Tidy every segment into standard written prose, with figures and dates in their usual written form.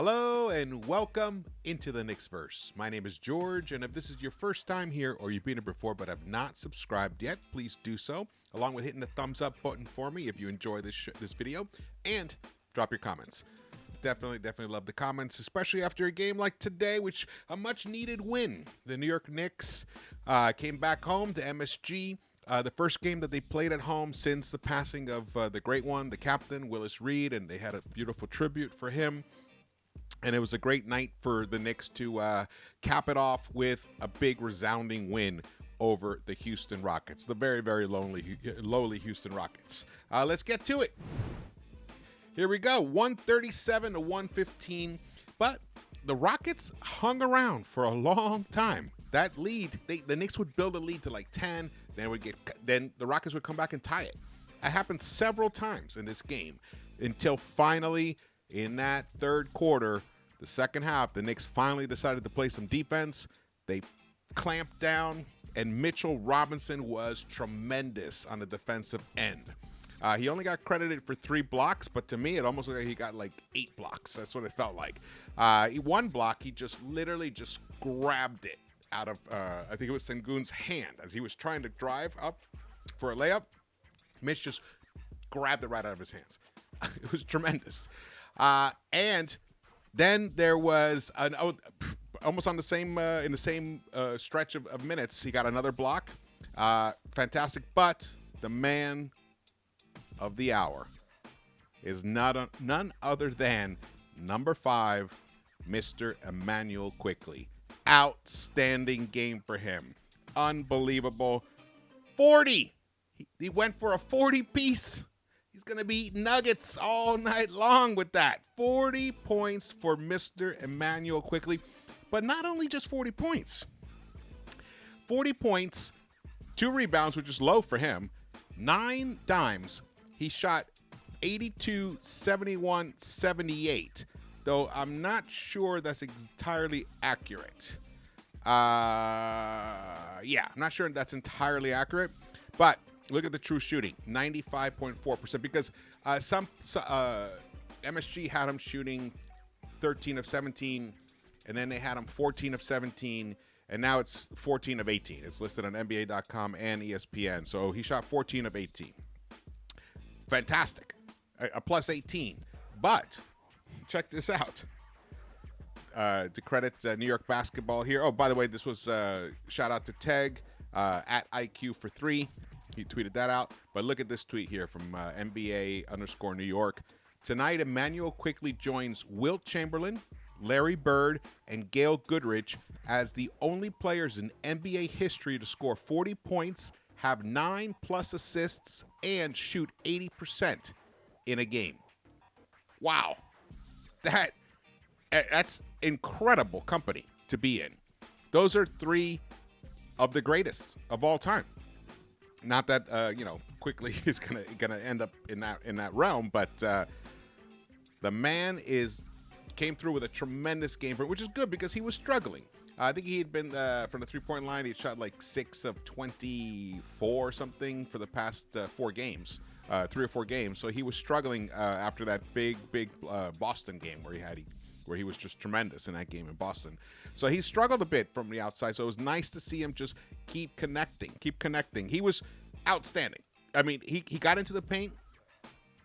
Hello and welcome into the Knicks-Verse. My name is George, and if this is your first time here or you've been here before but have not subscribed yet, please do so, along with hitting the thumbs up button for me if you enjoy this video, and drop your comments. Definitely love the comments, especially after a game like today, which a much-needed win. The New York Knicks came back home to MSG. The first game that they played at home since the passing of the great one, the captain, Willis Reed, and they had a beautiful tribute for him. And it was a great night for the Knicks to cap it off with a big resounding win over the Houston Rockets, the very lowly Houston Rockets. Let's get to it. Here we go, 137 to 115. But the Rockets hung around for a long time. That lead, the Knicks would build a lead to like 10, then the Rockets would come back and tie it. It happened several times in this game until finally, in that third quarter, the second half, the Knicks finally decided to play some defense. They clamped down, and Mitchell Robinson was tremendous on the defensive end. He only got credited for 3 blocks, but to me, it almost looked like he got like 8 blocks. That's what it felt like. One block, he just literally just grabbed it out of, I think it was Sengun's hand. As he was trying to drive up for a layup, Mitch just grabbed it right out of his hands. It was tremendous. And then there was almost on the same in the same stretch of minutes, he got another block. Fantastic, but the man of the hour is none other than number 5, Mr. Immanuel Quickley. Outstanding game for him. Unbelievable. 40. He went for a 40-piece. He's going to be eating nuggets all night long with that. 40 points for Mr. Immanuel Quickley. But not only just 40 points. 40 points, 2 rebounds, which is low for him. 9 dimes. He shot 82, 71, 78. Though I'm not sure that's entirely accurate. Yeah, I'm not sure that's entirely accurate. But look at the true shooting, 95.4%, because MSG had him shooting 13 of 17, and then they had him 14 of 17, and now it's 14 of 18. It's listed on NBA.com and ESPN, so he shot 14 of 18. Fantastic, a plus 18. But check this out. To credit New York basketball here. Oh, by the way, this was shout out to Teg at IQ for 3. He tweeted that out. But look at this tweet here from NBA_New York. Tonight, Immanuel Quickley joins Wilt Chamberlain, Larry Bird, and Gail Goodrich as the only players in NBA history to score 40 points, have 9+ assists, and shoot 80% in a game. Wow. That's incredible company to be in. Those are 3 of the greatest of all time. Not that Quickley is gonna end up in that realm, but the man came through with a tremendous game for him, which is good because he was struggling. I think he had been from the 3-point line. He shot like 6 of 24 or something for the past 4 games, 3 or 4 games. So he was struggling after that big Boston game where he was just tremendous in that game in Boston. So he struggled a bit from the outside. So it was nice to see him just keep connecting. He was outstanding. I mean, he got into the paint.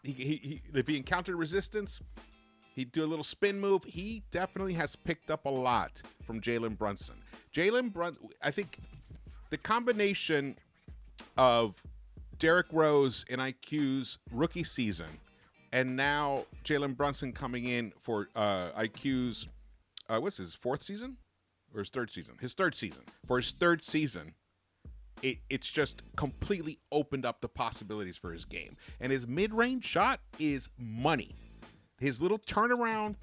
If he encountered resistance, he'd do a little spin move. He definitely has picked up a lot from Jalen Brunson. I think the combination of Derrick Rose and IQ's rookie season, and now Jalen Brunson coming in for IQ's, what's his 4th season? Or his 3rd season? His 3rd season. For his 3rd season, it's just completely opened up the possibilities for his game. And his mid-range shot is money. His little turnaround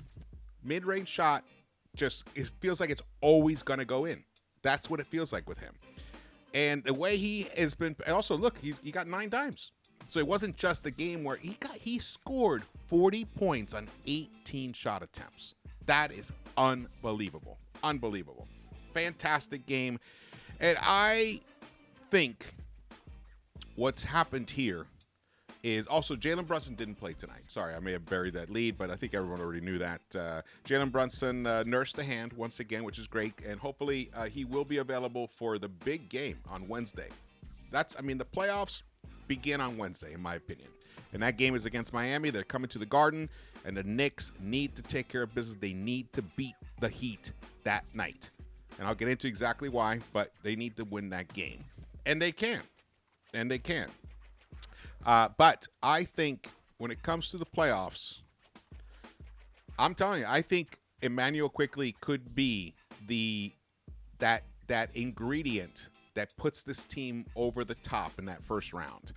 mid-range shot it feels like it's always going to go in. That's what it feels like with him. And the way he has been, and also look, he got 9 dimes. So it wasn't just a game where he scored 40 points on 18 shot attempts. That is unbelievable. Fantastic game. And I think what's happened here is also Jalen Brunson didn't play tonight. Sorry, I may have buried that lead, but I think everyone already knew that. Jalen Brunson nursed the hand once again, which is great, and hopefully he will be available for the big game on Wednesday. The playoffs begin on Wednesday, in my opinion. And that game is against Miami. They're coming to the Garden, and the Knicks need to take care of business. They need to beat the Heat that night. And I'll get into exactly why, but they need to win that game. And they can. But I think when it comes to the playoffs, I'm telling you, I think Immanuel Quickley could be that ingredient that puts this team over the top in that first round.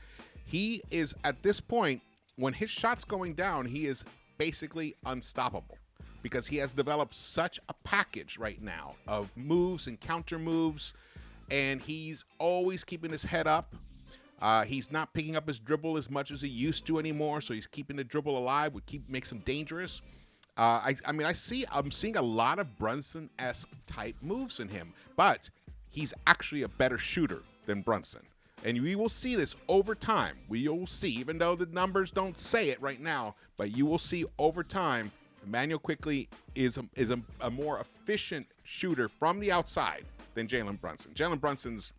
He is, at this point, when his shot's going down, he is basically unstoppable because he has developed such a package right now of moves and counter moves, and he's always keeping his head up. He's not picking up his dribble as much as he used to anymore, so he's keeping the dribble alive, which makes him dangerous. I'm seeing a lot of Brunson-esque type moves in him, but he's actually a better shooter than Brunson. And we will see this over time. We will see, even though the numbers don't say it right now, but you will see over time, Immanuel Quickley is a more efficient shooter from the outside than Jalen Brunson. Jalen Brunson's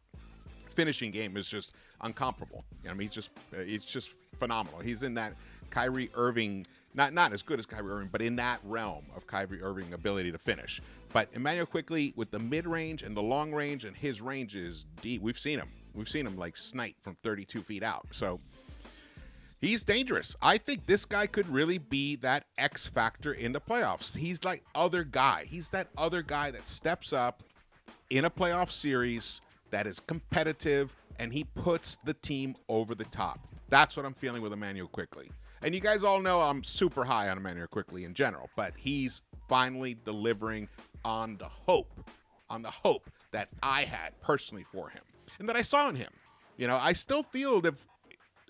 finishing game is just incomparable. It's just phenomenal. He's in that Kyrie Irving, not as good as Kyrie Irving, but in that realm of Kyrie Irving ability to finish. But Immanuel Quickley with the mid-range and the long range, and his range is deep. We've seen him like snipe from 32 feet out. So he's dangerous. I think this guy could really be that X factor in the playoffs. He's like other guy. He's that other guy that steps up in a playoff series that is competitive, and he puts the team over the top. That's what I'm feeling with Immanuel Quickley. And you guys all know I'm super high on Immanuel Quickley in general, but he's finally delivering on the hope that I had personally for him and that I saw in him. I still feel that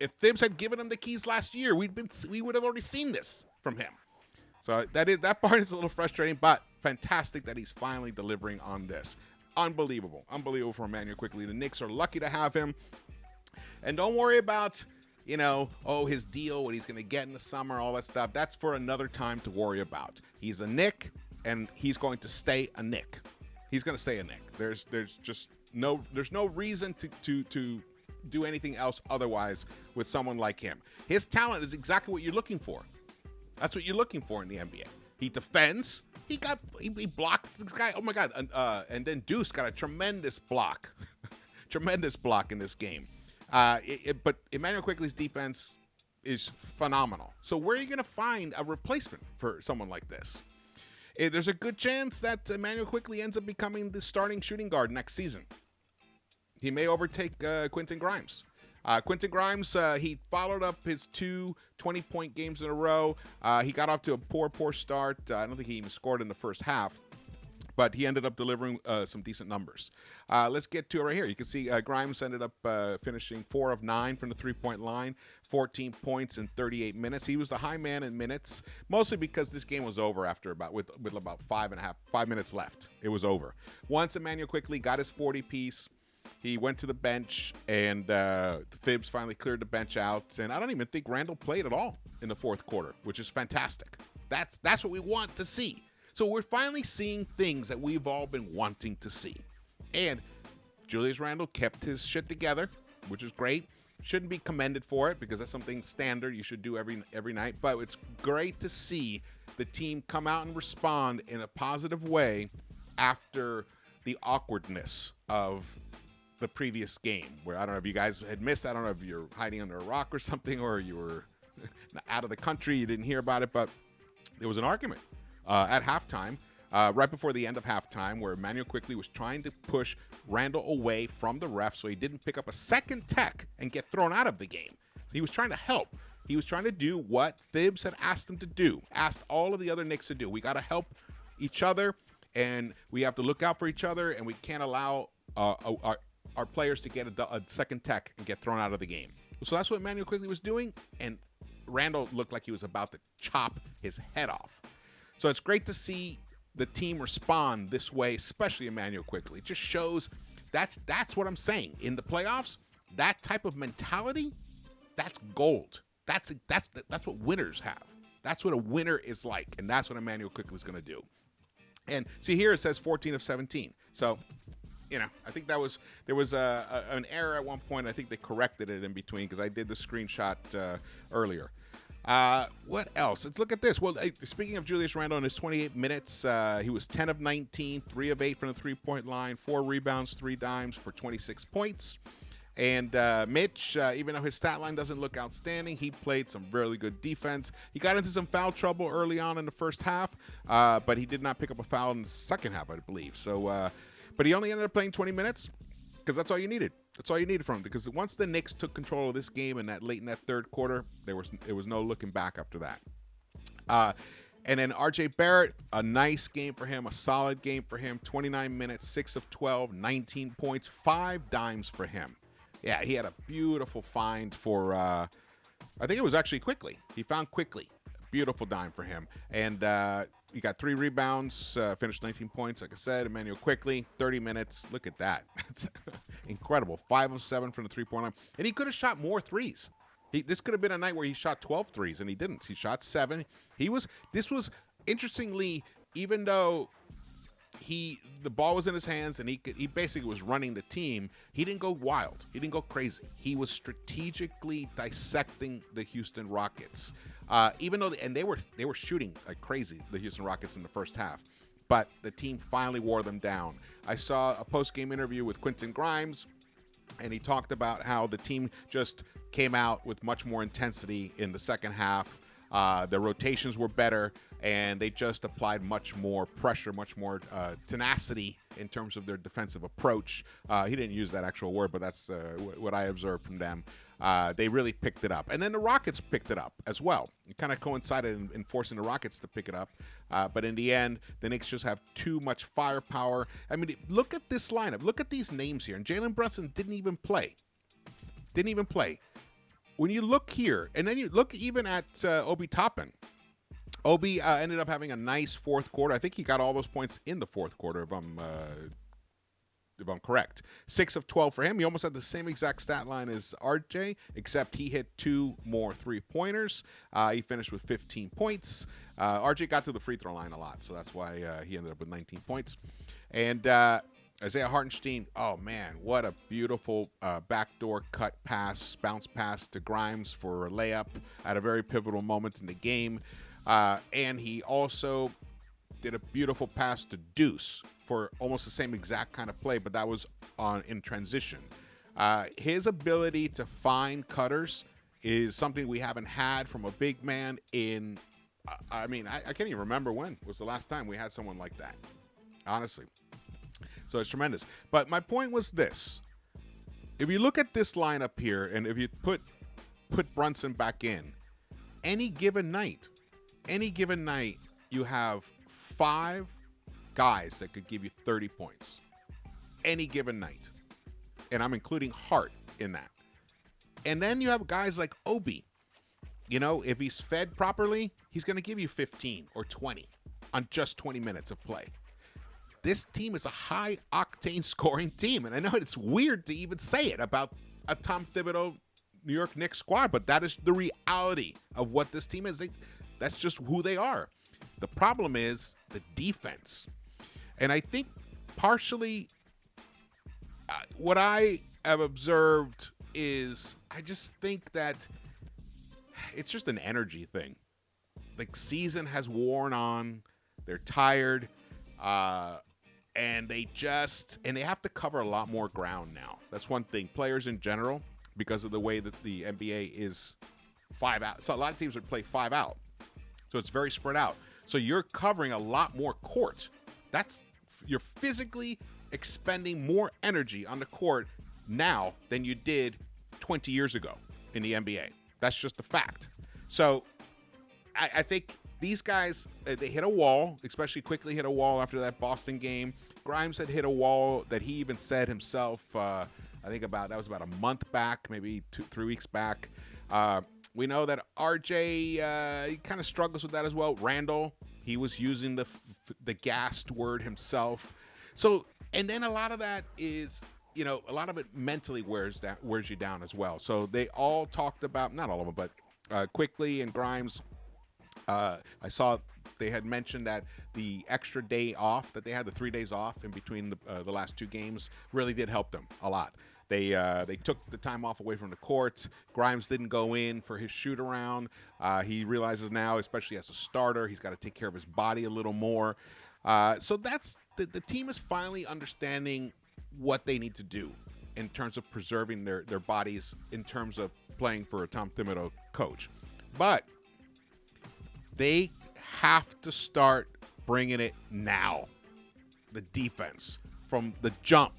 if Thibs had given him the keys last year, we would have already seen this from him. So that part is a little frustrating, but fantastic that he's finally delivering on this. Unbelievable for Immanuel Quickley. The Knicks are lucky to have him. And don't worry about, his deal, what he's going to get in the summer, all that stuff. That's for another time to worry about. He's a Knick, and he's going to stay a Knick. He's going to stay a Knick. There's no reason to do anything else otherwise with someone like him. His talent is exactly what you're looking for. That's what you're looking for in the NBA. He defends. He blocked this guy. Oh my God! And then Deuce got a tremendous block, tremendous block in this game. But Immanuel Quickley's defense is phenomenal. So where are you going to find a replacement for someone like this? There's a good chance that Immanuel Quickley ends up becoming the starting shooting guard next season. He may overtake Quentin Grimes. Quentin Grimes, he followed up his 2 20-point games in a row. He got off to a poor start. I don't think he even scored in the first half, but he ended up delivering some decent numbers. Let's get to it right here. You can see Grimes ended up finishing 4 of 9 from the three-point line, 14 points in 38 minutes. He was the high man in minutes, mostly because this game was over after with about 5 minutes left. It was over. Once Immanuel Quickley got his 40-piece, he went to the bench, and Thibs finally cleared the bench out. And I don't even think Randall played at all in the fourth quarter, which is fantastic. That's what we want to see. So we're finally seeing things that we've all been wanting to see. And Julius Randle kept his shit together, which is great. Shouldn't be commended for it because that's something standard you should do every night. But it's great to see the team come out and respond in a positive way after the awkwardness of the previous game, where I don't know if you guys had missed. I don't know if you're hiding under a rock or something, or you were out of the country, you didn't hear about it, but there was an argument at halftime, right before the end of halftime, where Immanuel Quickley was trying to push Randall away from the ref so he didn't pick up a second tech and get thrown out of the game. So he was trying to help. He was trying to do what Thibs had asked him to do, asked all of the other Knicks to do. We got to help each other, and we have to look out for each other, and we can't allow our players to get a second tech and get thrown out of the game. So that's what Immanuel Quickley was doing, and Randall looked like he was about to chop his head off. So it's great to see the team respond this way, especially Immanuel Quickley. It just shows that's what I'm saying. In the playoffs, that type of mentality, that's gold. That's what winners have. That's what a winner is like, and that's what Immanuel Quickley is going to do. And see here it says 14 of 17. So, I think there was an error at one point. I think they corrected it in between because I did the screenshot earlier. What else? Let's look at this. Well, speaking of Julius Randle in his 28 minutes, he was 10 of 19, 3 of 8 from the three-point line, 4 rebounds, 3 dimes for 26 points. And Mitch, even though his stat line doesn't look outstanding, he played some really good defense. He got into some foul trouble early on in the first half, but he did not pick up a foul in the second half, I believe. So, but he only ended up playing 20 minutes because that's all you needed. That's all you needed from him, because once the Knicks took control of this game and late in that third quarter, it was no looking back after that. And then R.J. Barrett, a nice game for him, a solid game for him. 29 minutes, 6 of 12, 19 points, 5 dimes for him. Yeah, he had a beautiful find for, I think it was actually Quickley. He found Quickley. Beautiful dime for him. And he got 3 rebounds, finished 19 points. Like I said, Immanuel Quickley, 30 minutes. Look at that. That's incredible. 5 of 7 from the three-point line. And he could have shot more threes. This could have been a night where he shot 12 threes, and he didn't. He shot 7. This was, interestingly, even though the ball was in his hands and he basically was running the team, he didn't go wild. He didn't go crazy. He was strategically dissecting the Houston Rockets. Even though they were shooting like crazy, the Houston Rockets, in the first half, but the team finally wore them down. I saw a post-game interview with Quentin Grimes, and he talked about how the team just came out with much more intensity in the second half. Their rotations were better, and they just applied much more pressure, much more tenacity in terms of their defensive approach. He didn't use that actual word, but that's what I observed from them. They really picked it up. And then the Rockets picked it up as well. It kind of coincided in forcing the Rockets to pick it up. But in the end, the Knicks just have too much firepower. I mean, look at this lineup. Look at these names here. And Jalen Brunson didn't even play. When you look here, and then you look even at Obi Toppin. Obi ended up having a nice fourth quarter. I think he got all those points in the fourth quarter, if I'm correct. 6 of 12 for him. He almost had the same exact stat line as RJ, except he hit 2 more three-pointers. He finished with 15 points. RJ got to the free throw line a lot, so that's why he ended up with 19 points. And Isaiah Hartenstein, oh man, what a beautiful backdoor cut pass, bounce pass to Grimes for a layup at a very pivotal moment in the game. And he also did a beautiful pass to Deuce for almost the same exact kind of play, but that was in transition. His ability to find cutters is something we haven't had from a big man in, I can't even remember when was the last time we had someone like that, honestly. So it's tremendous. But my point was this. If you look at this lineup here, and if you put Brunson back in, any given night, you have 5 guys that could give you 30 points. Any given night. And I'm including Hart in that. And then you have guys like Obi. If he's fed properly, he's going to give you 15 or 20 on just 20 minutes of play. This team is a high-octane scoring team. And I know it's weird to even say it about a Tom Thibodeau New York Knicks squad, but that is the reality of what this team is. That's just who they are. The problem is the defense. And I think partially what I have observed is I just think that it's just an energy thing. Like, season has worn on. They're tired. And they have to cover a lot more ground now. That's one thing. Players in general, because of the way that the NBA is 5 out. So a lot of teams would play 5 out. So it's very spread out. So you're covering a lot more court. You're physically expending more energy on the court now than you did 20 years ago in the NBA. That's just a fact. So I think these guys, they hit a wall, especially Quickley hit a wall after that Boston game. Grimes had hit a wall that he even said himself, I think that was about a month back, maybe 2-3 weeks back. We know that RJ, he kind of struggles with that as well. Randall, he was using the gassed word himself. So, and then a lot of that is, a lot of it mentally wears you down as well. So they all talked about, not all of them, but Quickly and Grimes. I saw they had mentioned that the extra day off that they had, the 3 days off in between the last two games, really did help them a lot. They took the time off away from the courts. Grimes didn't go in for his shoot around. He realizes now, especially as a starter, he's got to take care of his body a little more. So that's the team is finally understanding what they need to do in terms of preserving their bodies in terms of playing for a Tom Thibodeau coach. But they have to start bringing it now. The defense from the jump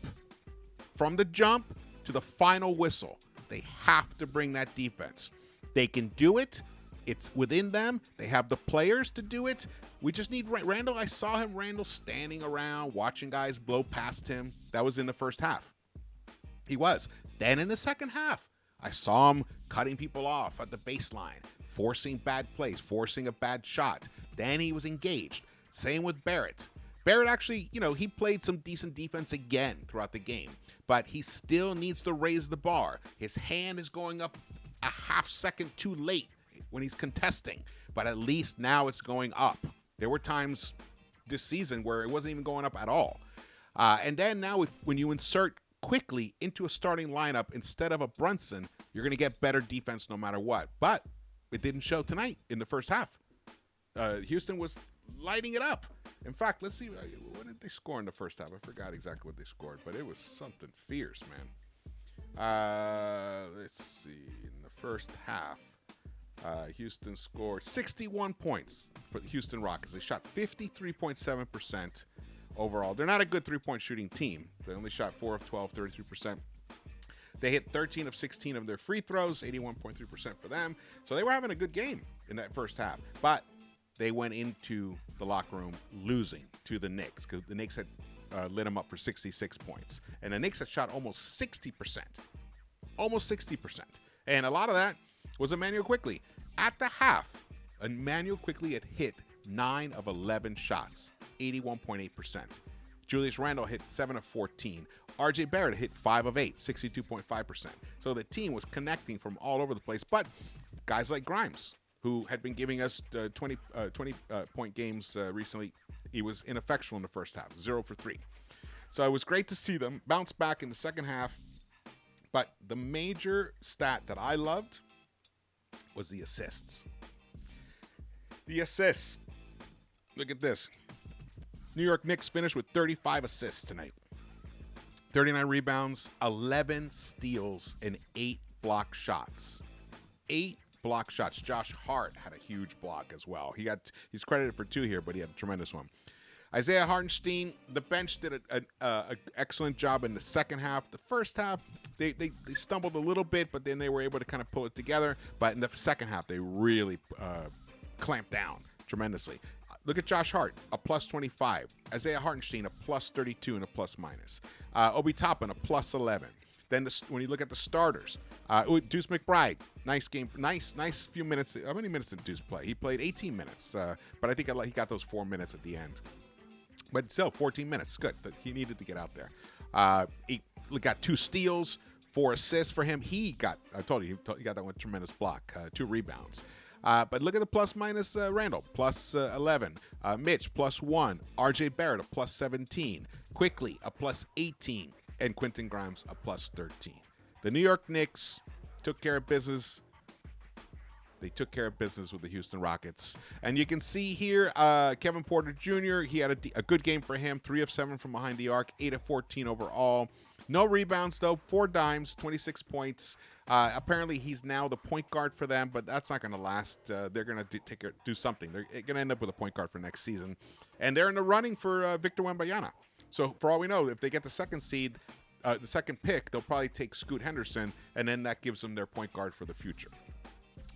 to the final whistle. They have to bring that defense. They can do it. It's within them. They have the players to do it. We just need Randall. I saw Randall standing around watching guys blow past him. That was in the first half. He was. Then in the second half, I saw him cutting people off at the baseline, forcing bad plays, forcing a bad shot. Then he was engaged. Same with Barrett. Barrett actually, he played some decent defense again throughout the game, but he still needs to raise the bar. His hand is going up a half second too late when he's contesting, but at least now it's going up. There were times this season where it wasn't even going up at all. And then now when you insert Quickley into a starting lineup instead of a Brunson, you're going to get better defense no matter what. But it didn't show tonight in the first half. Houston was lighting it up. In fact, let's see, what did they score in the first half? I forgot exactly what they scored, but it was something fierce, man. Let's see. In the first half, Houston scored 61 points for the Houston Rockets. They shot 53.7% overall. They're not a good three-point shooting team. They only shot 4 of 12, 33%. They hit 13 of 16 of their free throws, 81.3% for them. So they were having a good game in that first half. But they went into the locker room losing to the Knicks because the Knicks had lit them up for 66 points. And the Knicks had shot almost 60%. Almost 60%. And a lot of that was Immanuel Quickley. At the half, Immanuel Quickley had hit 9 of 11 shots, 81.8%. Julius Randle hit 7 of 14. RJ Barrett hit 5 of 8, 62.5%. So the team was connecting from all over the place. But guys like Grimes, who had been giving us 20-point games recently, he was ineffectual in the first half, 0 for 3. So it was great to see them bounce back in the second half. But the major stat that I loved was the assists. The assists. Look at this. New York Knicks finished with 35 assists tonight. 39 rebounds, 11 steals, and 8 block shots. 8 block shots. Josh Hart had a huge block as well. He's credited for 2 here, but he had a tremendous one. Isaiah Hartenstein, the bench did an excellent job in the second half. The first half, they stumbled a little bit, but then they were able to kind of pull it together. But in the second half, they really clamped down tremendously. Look at Josh Hart, a plus 25. Isaiah Hartenstein, a plus 32 and a plus minus. Obi Toppin, a plus 11. Then when you look at the starters, Deuce McBride, nice game, nice few minutes. How many minutes did Deuce play? He played 18 minutes, but I think he got those 4 minutes at the end. But still, 14 minutes, good. He needed to get out there. He got 2 steals, 4 assists for him. I told you, he got that one tremendous block, 2 rebounds. But look at the plus-minus Randall, plus 11. Mitch, plus 1. RJ Barrett, a plus 17. Quickley, a plus 18. And Quentin Grimes, a plus 13. The New York Knicks took care of business. They took care of business with the Houston Rockets. And you can see here, Kevin Porter Jr., he had a good game for him. 3 of 7 from behind the arc, 8 of 14 overall. No rebounds, though. 4 dimes, 26 points. Apparently, he's now the point guard for them, but that's not going to last. They're going to do something. They're going to end up with a point guard for next season. And they're in the running for Victor Wembanyama. So, for all we know, if they get the second seed, the second pick, they'll probably take Scoot Henderson, and then that gives them their point guard for the future.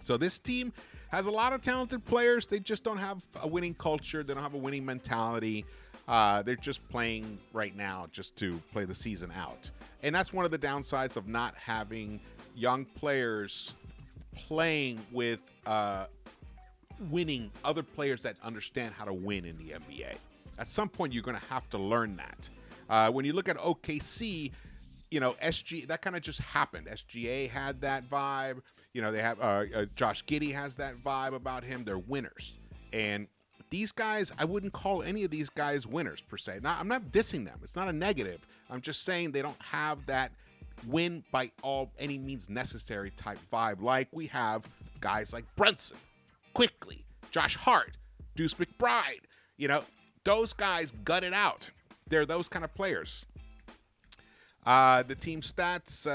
So this team has a lot of talented players. They just don't have a winning culture. They don't have a winning mentality. They're just playing right now just to play the season out. And that's one of the downsides of not having young players playing with winning other players that understand how to win in the NBA. At some point, you're going to have to learn that. When you look at OKC, SG, that kind of just happened. SGA had that vibe. They have Josh Giddey has that vibe about him. They're winners. And these guys, I wouldn't call any of these guys winners per se. I'm not dissing them. It's not a negative. I'm just saying they don't have that win by any means necessary type vibe like we have guys like Brunson, Quickley, Josh Hart, Deuce McBride. Those guys gut it out. They're those kind of players. The team stats,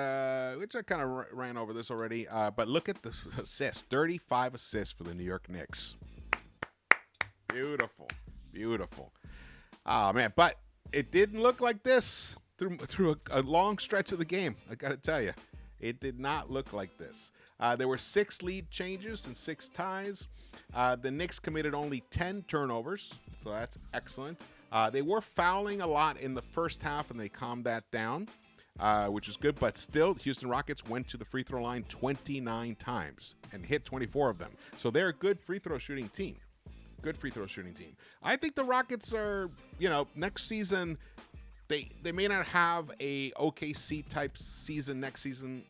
which I kind of ran over this already, but look at the assists. 35 assists for the New York Knicks. Beautiful. Beautiful. Oh, man. But it didn't look like this through a long stretch of the game. I got to tell you. It did not look like this. There were 6 lead changes and 6 ties. The Knicks committed only 10 turnovers, so that's excellent. They were fouling a lot in the first half, and they calmed that down, which is good. But still, Houston Rockets went to the free throw line 29 times and hit 24 of them. So they're a good free throw shooting team. Good free throw shooting team. I think the Rockets are, next season, they may not have a OKC type season next season,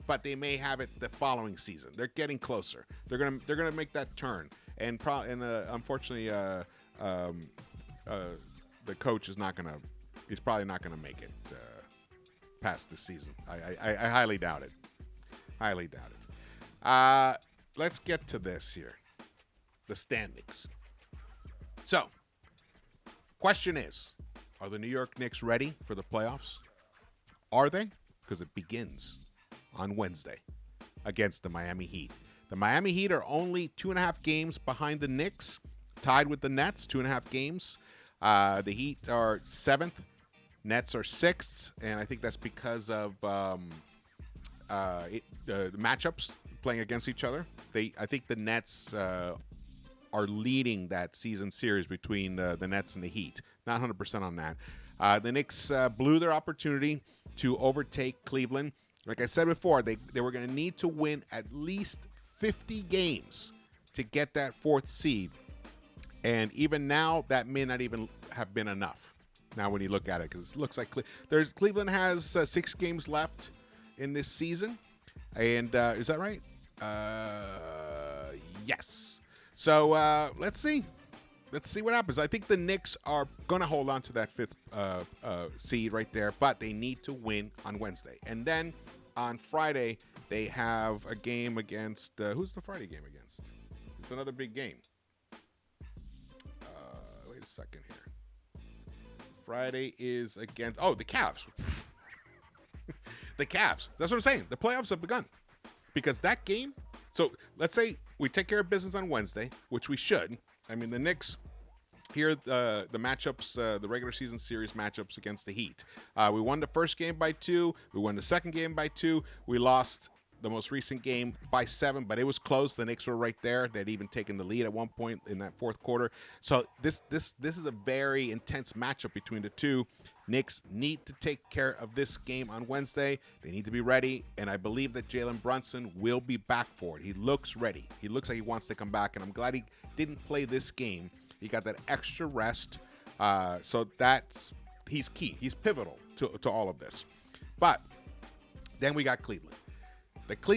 but they may have it the following season. They're getting closer. They're gonna make that turn. And unfortunately, the coach is not gonna. He's probably not gonna make it past this season. I highly doubt it. Highly doubt it. Let's get to this here. The standings. So, question is, are the New York Knicks ready for the playoffs? Are they? Because it begins on Wednesday against the Miami Heat. The Miami Heat are only 2.5 games behind the Knicks, tied with the Nets, 2.5 games. The Heat are 7th, Nets are 6th, and I think that's because of the matchups playing against each other. I think the Nets are leading that season series between the Nets and the Heat. Not 100% on that. The Knicks blew their opportunity to overtake Cleveland. Like I said before, they were going to need to win at least 50 games to get that 4th seed. And even now, that may not even have been enough. Now when you look at it, because it looks like Cleveland has 6 games left in this season. And is that right? Yes. So let's see. Let's see what happens. I think the Knicks are going to hold on to that 5th seed right there, but they need to win on Wednesday. And then on Friday, they have a game against who's the Friday game against? It's another big game. Wait a second here. Friday is against the Cavs. The Cavs. That's what I'm saying. The playoffs have begun because that game. So let's say we take care of business on Wednesday, which we should. I mean, the Knicks. Here, the matchups, the regular season series matchups against the Heat. We won the first game by 2. We won the second game by 2. We lost the most recent game by 7, but it was close. The Knicks were right there. They'd even taken the lead at one point in that 4th quarter. So this is a very intense matchup between the two. Knicks need to take care of this game on Wednesday. They need to be ready, and I believe that Jalen Brunson will be back for it. He looks ready. He looks like he wants to come back, and I'm glad he didn't play this game. He got that extra rest, so he's key. He's pivotal to all of this. But then we got Cleveland.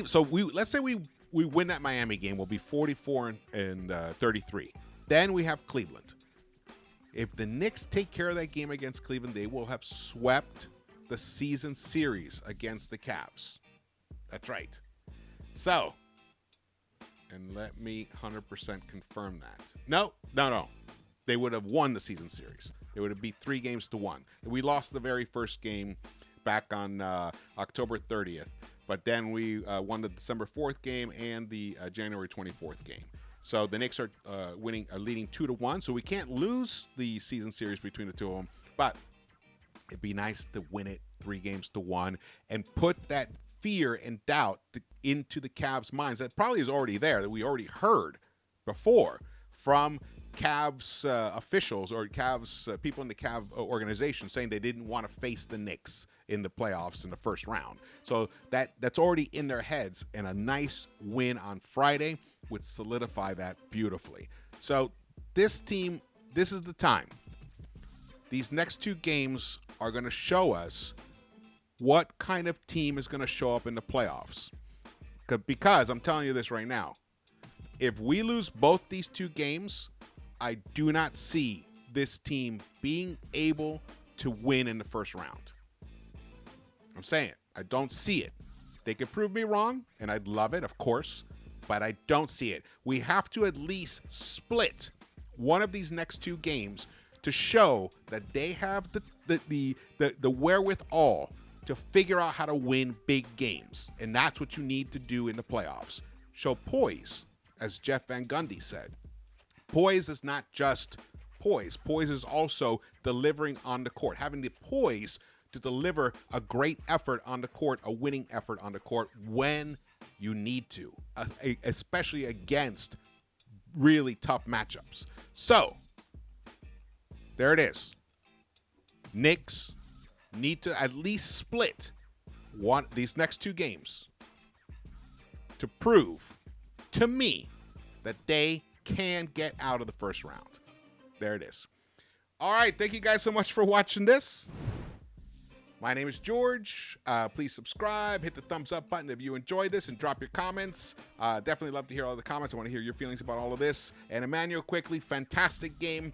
So let's say we win that Miami game. We'll be 44 and 33. Then we have Cleveland. If the Knicks take care of that game against Cleveland, they will have swept the season series against the Cavs. That's right. So, and let me 100% confirm that. No. They would have won the season series. They would have beat 3-1. We lost the very first game back on October 30th. But then we won the December 4th game and the January 24th game. So the Knicks are leading 2-1. So we can't lose the season series between the two of them. But it'd be nice to win it 3-1 and put that fear and doubt into the Cavs' minds. That probably is already there, that we already heard before from Cavs officials or Cavs people in the Cavs organization saying they didn't want to face the Knicks in the playoffs in the first round. So that's already in their heads, and a nice win on Friday would solidify that beautifully. So this team, this is the time. These next 2 games are going to show us what kind of team is going to show up in the playoffs. Because I'm telling you this right now, if we lose both these two games, I do not see this team being able to win in the first round. I'm saying I don't see it. They could prove me wrong, and I'd love it, of course, but I don't see it. We have to at least split one of these next two games to show that they have the wherewithal to figure out how to win big games. And that's what you need to do in the playoffs. Show poise, as Jeff Van Gundy said. Poise is not just poise. Poise is also delivering on the court, having the poise to deliver a great effort on the court, a winning effort on the court when you need to, especially against really tough matchups. So, there it is. Knicks need to at least split these next two games to prove to me that they can get out of the first round. There it is. All right, thank you guys so much for watching this. My name is George. Please subscribe, hit the thumbs up button if you enjoyed this, and drop your comments. Definitely love to hear all the comments. I want to hear your feelings about all of this. And Immanuel QUICKLEY, fantastic game.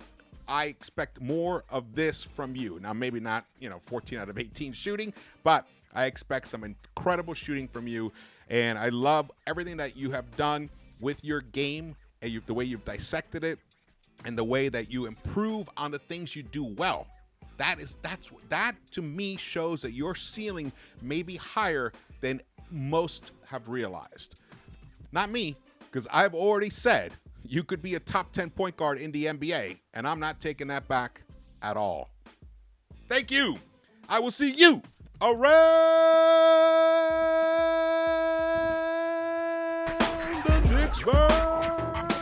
I expect more of this from you. Now, maybe not, 14 out of 18 shooting, but I expect some incredible shooting from you. And I love everything that you have done with your game and the way you've dissected it and the way that you improve on the things you do well. That to me shows that your ceiling may be higher than most have realized. Not me, because I've already said you could be a top 10 point guard in the NBA, and I'm not taking that back at all. Thank you. I will see you around the Knicks-Verse.